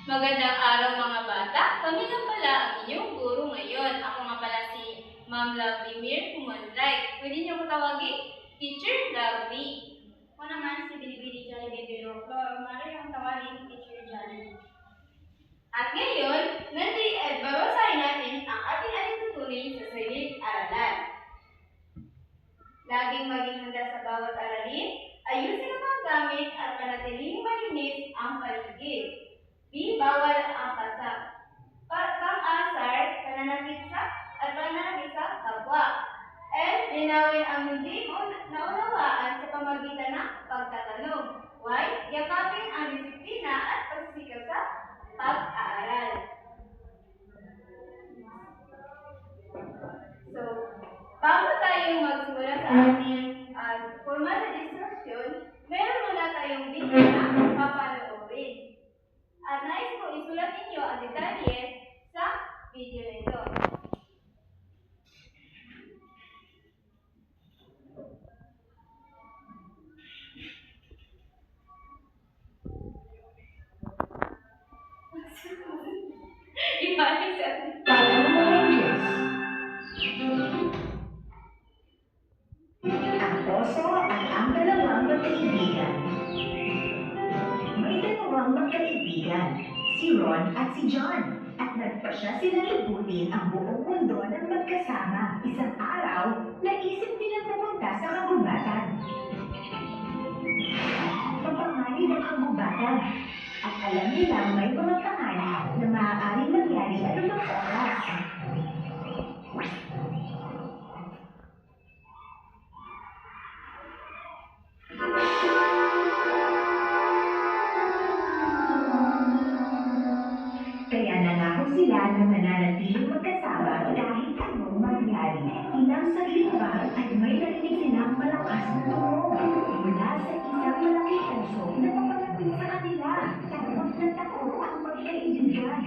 Magandang araw mga bata. Kami nga pala ang inyong guro ngayon. Ako nga pala si Ma'am Lovely Kumonray. Pwede niyo ko tawagin Teacher Lovely. Ako naman si Bilibili Jollibee Biro. Mari ang tawagin Teacher Johnny. At ngayon, babasahin natin ang ating alituntunin sa silid-aralan. Laging maging handa sa bawat aralin, ayusin ang mga gamit at manatiling malinis ang paligid. Di bawal ang pasak, pang-asar, pananakit sa kapwa. And linawin ang hindi naunawaan sa pamagitan ng pagtatanong. Why? Yakapin ang disiplina at pagsisikap sa pag-aaral. So, bago tayong magsimula sa ating formal na discussion, meron muna tayong video na papanoorin. At nais ko isulat ninyo ang detalye sa video na ito. Ibalik sa Ang oso at ang dalawang magkaibigan. May dalawang magkaibigan, si Ron at si John, at nagpasya sila libutin ang buong mundo ng magkasama. Isang araw, naisip nilang pumunta sa kagubatan. Papanganib ang kagubatan, at alam nilang may mga panganib na maaaring mangyari anumang oras. Kaya nangako sila na mananatiling magkasama kahit anong mangyari. Ilang saglit pa ay may narinig silang malakas na tunog mula sa isang malaking oso na papalapit sa kanila. Takot na takot ang magkaibigan.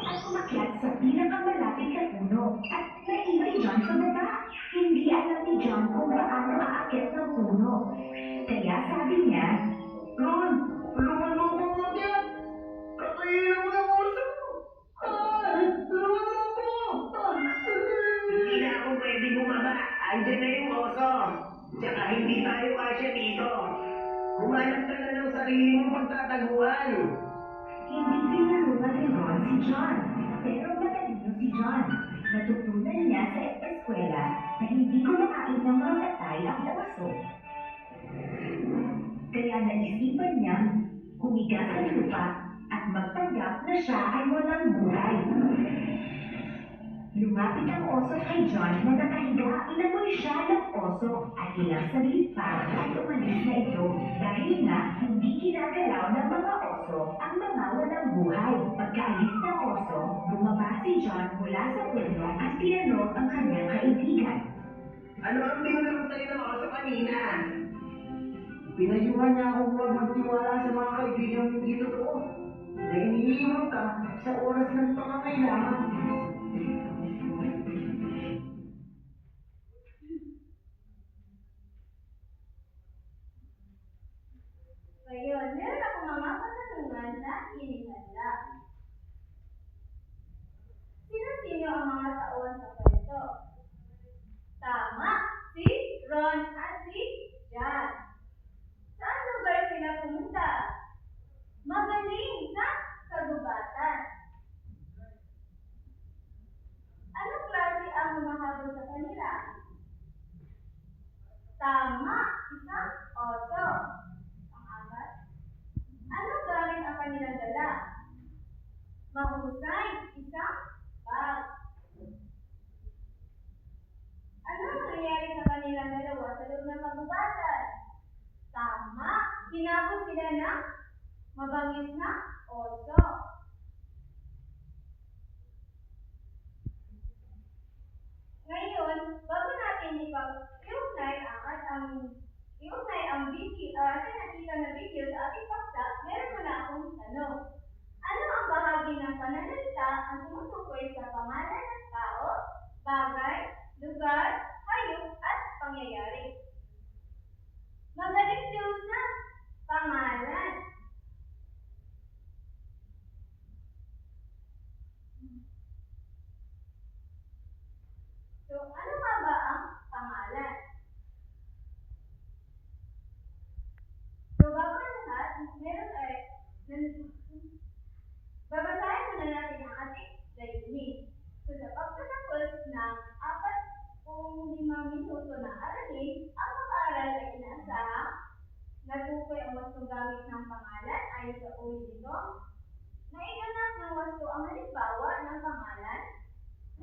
At umakyat sa pinakamalapit na puno at naiba si John sa baba. Hindi alam ni John kung paano aakyat ng puno. Kaya sabi niya, Ron, tulungan mo akong umakyat! Kakainin mo ng oso! Tulungan mo ako! Hindi na ako pwede bumaba. Andiyan na yung oso. Tsaka hindi tayo kasya dito. Humanap ka na ng sarili mong pagtataguan. hindi tinulungan ni Ron si John. Pero matalino si John. Natutunan niya sa eskwela na hindi kumakain ng mga patay ang oso. Kaya naisipan niya humiga sa lupa at magpanggap na siya ay walang buhay. Lumapit ang oso kay John na nakahiga. Inamoy siya ng oso at ilang saglit pa ay umalis na ito dahil nga hindi ginagalaw ng mga oso ang mga walang buhay. Pagkaalis ng oso, bumaba si John mula sa puno at tinanong ang kanyang kaibigan. Ano ang tinanong sa'yo ng oso kanina? Pinayuhan niya ako huwag magtiwala sa mga kaibigan hindi totoo. Na iniiwan ka sa oras ng pangangailangan. Ngayon, meron ako mga katanungan na inihanda. Sino-sino ang mga taon sa kwento? Tama, si Ron at si John. Saan lugar sila pumunta? Magaling sa kagubatan. Anong klase ang humahabol sa kanila? Tama, isang oso. Pang-apat, anong gamit ang kanilang dala? Mahusay, isang bag. Anong nangyari sa kanilang dalawa sa loob ng kagubatan? Tama, hinabol sila ng mabangis na oso. Ngayon, bago natin iugnay ang Babasahin muna natin ang ating layunin. So, sa pagkatapos ng 45 minuto na aralin, ang mag-aaral ay inaasahang natukoy ang wastong gamit ng pangalan ayon sa uri nito, naiganap ng wasto ang halimbawa ng pangalan,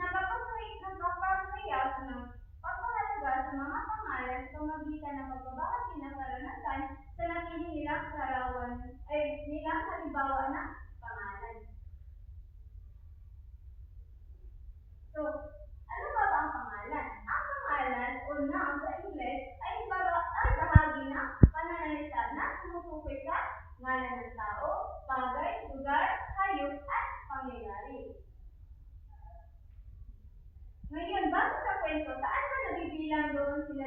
nagpapahayag ng pagpahalaga sa mga pangalan sa pamagitan ng pagbabahagi ng karanasan sa nakiling nilang nilang halimbawa ng pangalan. So, ano ba ang pangalan? Ang pangalan o noun sa Ingles ay bahagi ng pananalita na tumutukoy sa ngalan ng tao, bagay, lugar, hayop, at pangyayari. Ngayon, base sa kwento, saan ba nabibilang doon sila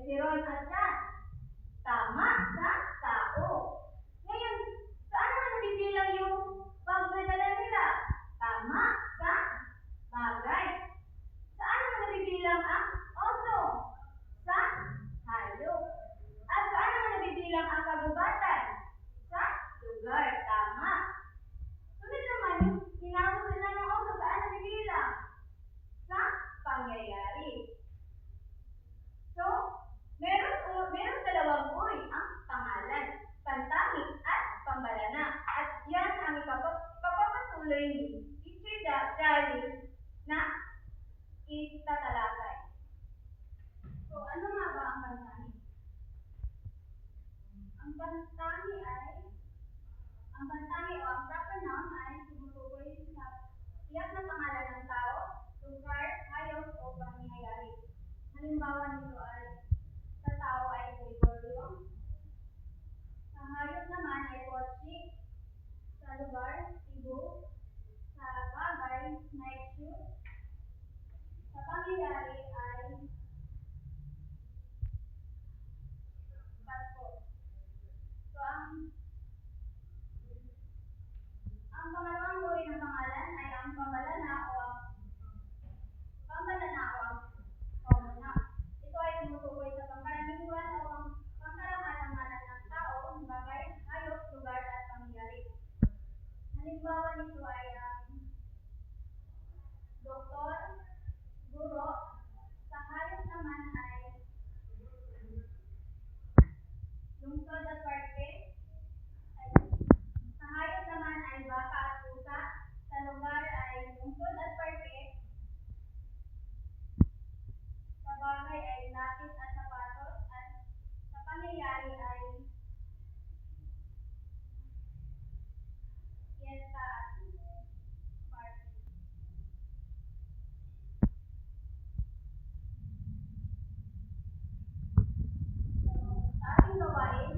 si Ron at Jan? Tama, sa tao. Ngayon, saan naman nabibilang yung pagdadala nila? Tama, sa bagay. Saan naman nabibilang ang oso? Sa hayop. At saan naman nabibilang ang kagubatan? Sa lugar. Tama. Sunod naman, yung tinapos nila ng oso, saan nabibilang? Sa pangyayari. So, meron dalawang uri ang pangalan, pantangik at pambalana. At yan ang ipapapatuloy ni Teacher Jolly na itatalakay. So, ano nga ba ang pantangik? Ang pantangik o ang proper noun ay tumutukoy sa tiyak na pangalan ng tao, lugar, hayop o pangyayari. Halimbawa nito ay sa tao ay Gregorio, sa hayop naman ay kotse, sa lugar, Cebu, sa bagay, night shoot, sa pangyayari ay Pasko. So, ang pangalawang uri ng pangalan ay ang pambalana o ang common noun. Ito ay tumutukoy sa pangkaraniwan o pangkarahatang ngalan ng tao, bagay, hayop, lugar, at pangyayari. Halimbawa nito ay doktor, guro, sa hayop naman ay lungsod at parke, sa hayop naman ay baka at pusa, sa lugar ay lungsod at parke, sa bagay ay lapis at sapatos, at sa pangyayari ay fiesta at party. So, sa ating gawain,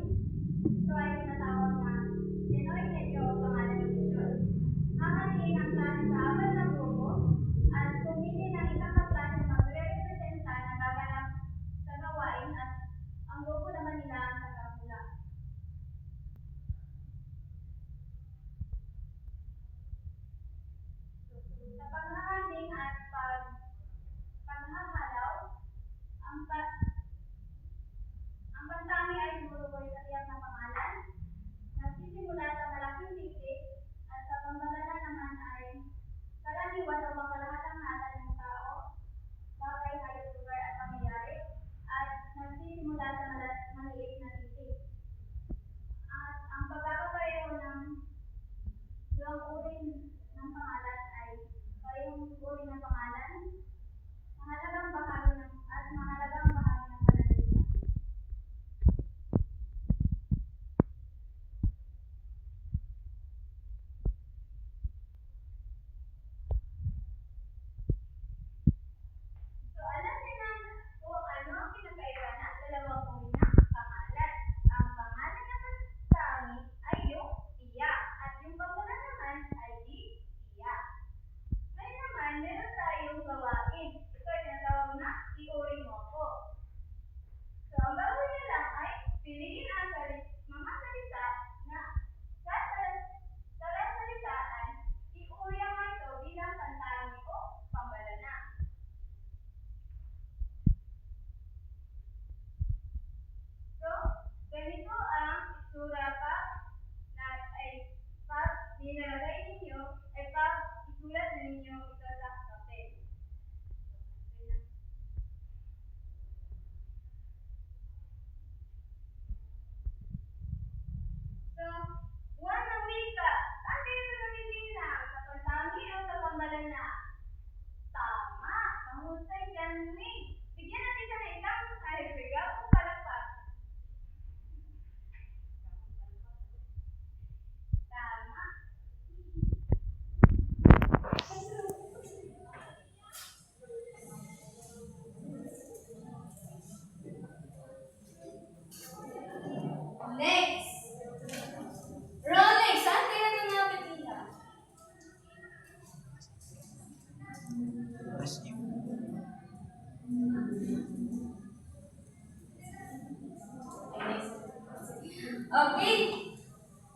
Okay.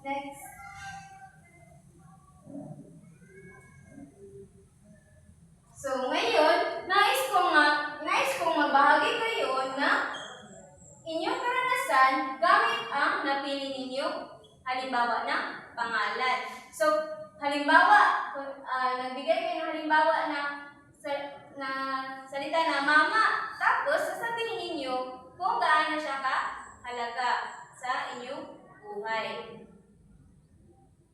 Next. So, ngayon, nais kong mabahagi kayo na inyong karanasan gamit ang napili ninyong halimbawa ng pangalan. So, halimbawa, nagbigay kayo ng halimbawa na salita na mama, tapos sasabihin ninyo kung gaano siya kahalaga sa inyong buhay.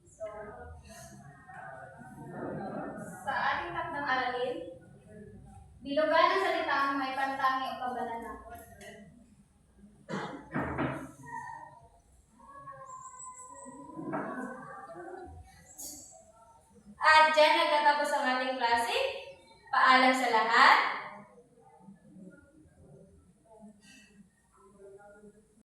So, Sa ating takdang aralin, bilugan ang salitang may pantangi o kabananakot. at dyan nagtatapos ang ating klase. Paalam sa lahat.